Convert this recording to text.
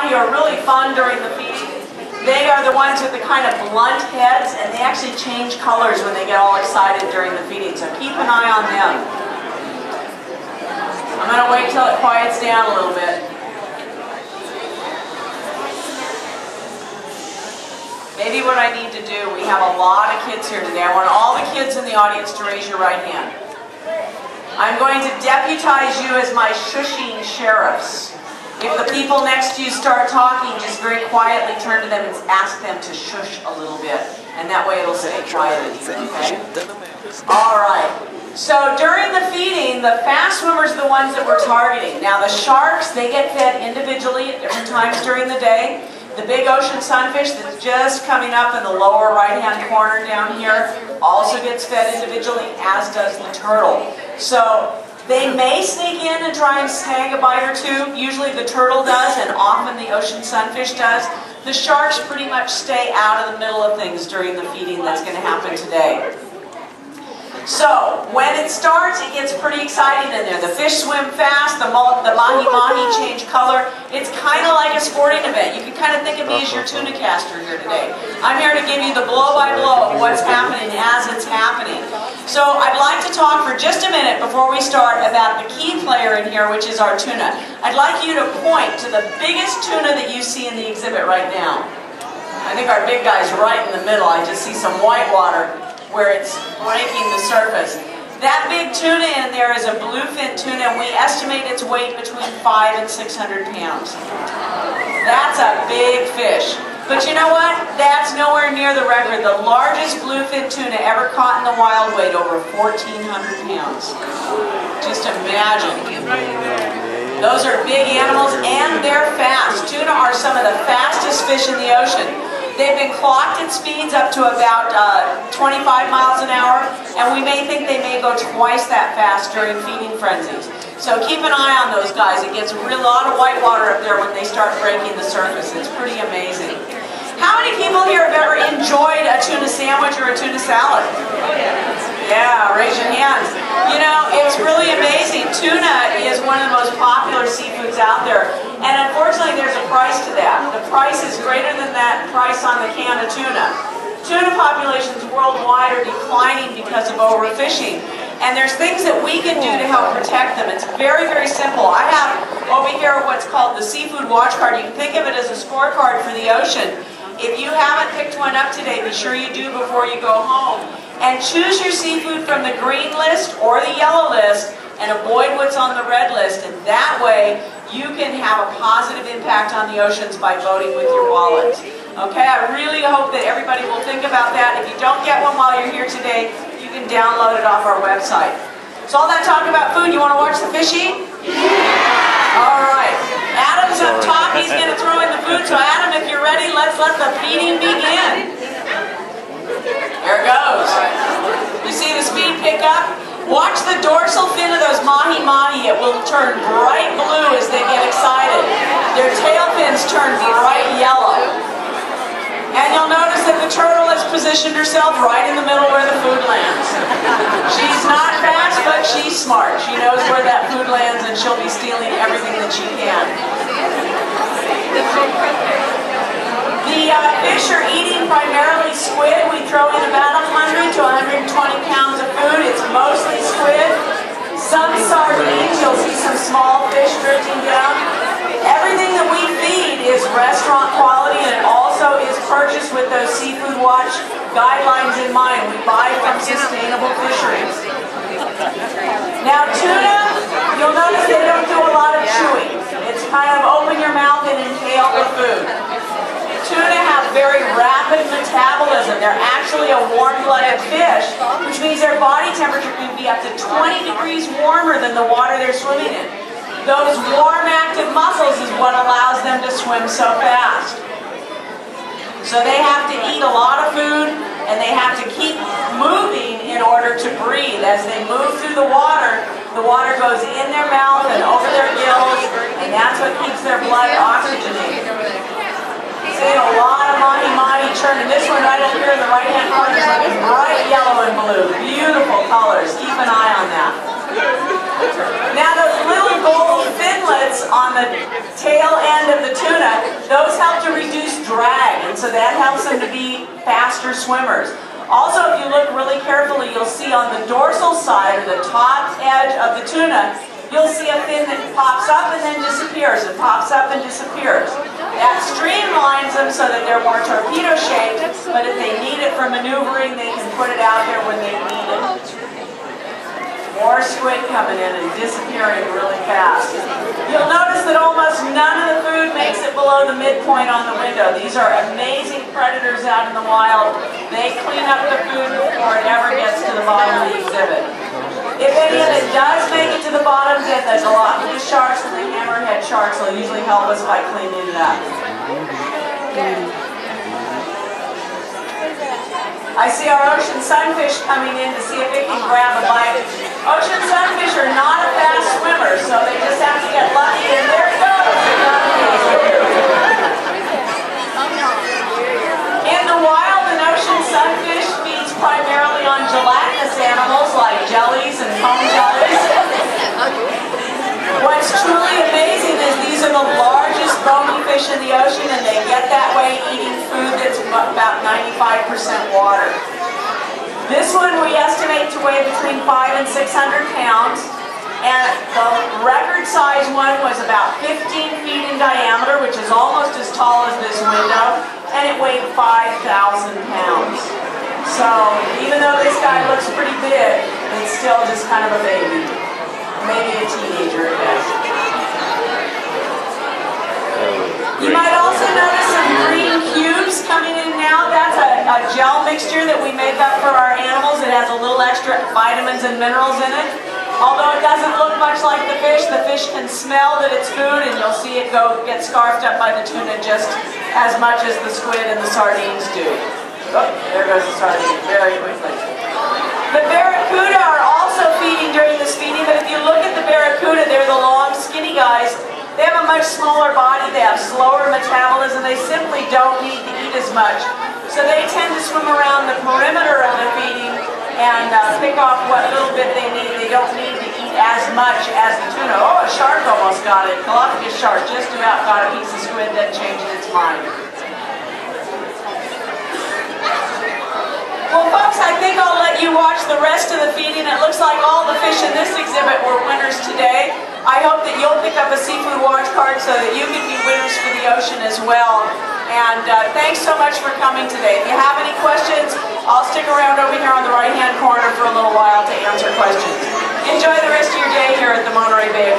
mahi are really fun during the feeding. They are the ones with the kind of blunt heads, and they actually change colors when they get all excited during the feeding, so keep an eye on them. I'm going to wait till it quiets down a little bit. Maybe what I need to do, we have a lot of kids here today. I want all the kids in the audience to raise your right hand. I'm going to deputize you as my shushing sheriffs. If the people next to you start talking, just very quietly turn to them and ask them to shush a little bit. And that way it'll stay quiet, okay? All right. So during the feeding, the fast swimmers are the ones that we're targeting. Now the sharks, they get fed individually at different times during the day. The big ocean sunfish that's just coming up in the lower right-hand corner down here also gets fed individually, as does the turtle. So they may sneak in and try and snag a bite or two. Usually the turtle does, and often the ocean sunfish does. The sharks pretty much stay out of the middle of things during the feeding that's going to happen today. So, when it starts, it gets pretty exciting in there. The fish swim fast, the mahi-mahi change color. It's kind of like a sporting event. You can kind of think of me as your tuna caster here today. I'm here to give you the blow-by-blow of what's happening as it's happening. So, I'd like to talk for just a minute before we start about the key player in here, which is our tuna. I'd like you to point to the biggest tuna that you see in the exhibit right now. I think our big guy's right in the middle. I just see some white water where it's breaking the surface. That big tuna in there is a bluefin tuna, and we estimate its weight between 500 and 600 pounds. That's a big fish. But you know what? That's nowhere near the record. The largest bluefin tuna ever caught in the wild weighed over 1,400 pounds. Just imagine. Those are big animals, and they're fast. Tuna are some of the fastest fish in the ocean. They've been clocked at speeds up to about 25 miles an hour, and we may think they may go twice that fast during feeding frenzies. So keep an eye on those guys. It gets a lot of white water up there when they start breaking the surface. It's pretty amazing. How many people here have ever enjoyed a tuna sandwich or a tuna salad? Yeah, raise your hands. You know, it's really amazing. Tuna is one of the most popular seafoods out there. And unfortunately, there's a price to that. The price is greater than that price on the can of tuna. Tuna populations worldwide are declining because of overfishing. And there's things that we can do to help protect them. It's very, very simple. I have over here what's called the Seafood Watch Card. You can think of it as a scorecard for the ocean. If you haven't picked one up today, be sure you do before you go home. And choose your seafood from the green list or the yellow list, and avoid what's on the red list. And that way, you can have a positive impact on the oceans by voting with your wallet. Okay, I really hope that everybody will think about that. If you don't get one while you're here today, you can download it off our website. So all that talk about food, you want to watch the fish eat? Yeah! All right. Adam's up top. He's going to throw in the food. So Adam, if you're ready, let's let the feeding begin. Here it goes. You see the speed pick up? Watch the dorsal fin of those mahi-mahi. It will turn bright blue as they get excited. Their tail fins turn bright yellow. And you'll notice that the turtle has positioned herself right in the middle where the food lands. She's not fast, but she's smart. She knows where that food lands, and she'll be stealing everything that she can. The fish are eating primarily squid. We throw in about 100 to 120 pounds of food. It's mostly squid. Some sardines. You'll see some small fish drifting down. Everything that we feed is restaurant quality, and it also is purchased with those Seafood Watch guidelines in mind. We buy from sustainable fisheries. Now tuna, you'll notice they don't do a lot of chewing. It's kind of open your mouth and inhale the food. Tuna have very rapid metabolism. They're actually a warm-blooded fish, which means their body temperature can be up to 20 degrees warmer than the water they're swimming in. Those warm, active muscles is what allows them to swim so fast. So they have to eat a lot of food, and they have to keep moving in order to breathe. As they move through the water goes in their mouth and over their gills, and that's what keeps their blood oxygenated. See a lot of mahi-mahi churning. This one right up here in the right-hand corner is like bright yellow and blue. Beautiful colors. Keep an eye on that. Now those little gold finlets on the the tail end of the tuna, those help to reduce drag, and so that helps them to be faster swimmers. Also, if you look really carefully, you'll see on the dorsal side, or the top edge of the tuna, you'll see a fin that pops up and then disappears, and pops up and disappears. That streamlines them so that they're more torpedo-shaped, but if they need it for maneuvering, they can put it out there when they need it. More squid coming in and disappearing really fast. You'll notice that almost none of the food makes it below the midpoint on the window. These are amazing predators out in the wild. They clean up the food before it ever gets to the bottom of the exhibit. If any of it does make it to the bottom, then the Galapagos sharks and the hammerhead sharks will usually help us by cleaning it up. I see our ocean sunfish coming in to see if it can grab a bite. Ocean sunfish are not a fast swimmer, so they just have to get lucky, and there it goes. In the wild, an ocean sunfish feeds primarily on gelatinous animals like jellies and foam jellies. What's truly amazing is these are the largest bony fish in the ocean, and they get that way eating food that's about 95% water. This one we estimate to weigh between 500 and 600 pounds, and the record size one was about 15 feet in diameter, which is almost as tall as this window, and it weighed 5,000 pounds. So even though this guy looks pretty big, it's still just kind of a baby. Maybe a teenager at best. You might also notice some green cubes coming in now. That's a gel mixture that we make up for our animals. It has a little extra vitamins and minerals in it. Although it doesn't look much like the fish can smell that it's food, and you'll see it get scarfed up by the tuna just as much as the squid and the sardines do. Oh, there goes the sardine very quickly. The barracuda are also feeding during this feeding, but if you look at the barracuda, they're the long, skinny guys. They have a much smaller body, they have slower metabolism, they simply don't need to eat as much. So they tend to swim around the perimeter of the feeding and pick off what little bit they need. They don't need to eat as much as the tuna. Oh, a shark almost got it. Galapagos shark just about got a piece of squid that changed its mind. Well, folks, I think I'll let you watch the rest of the feeding. It looks like all the fish in this exhibit were winners today. I hope that you'll pick up a seafood watch card so that you can be winners for the ocean as well. And thanks so much for coming today. If you have any questions, I'll stick around over here on the right-hand corner for a little while to answer questions. Enjoy the rest of your day here at the Monterey Bay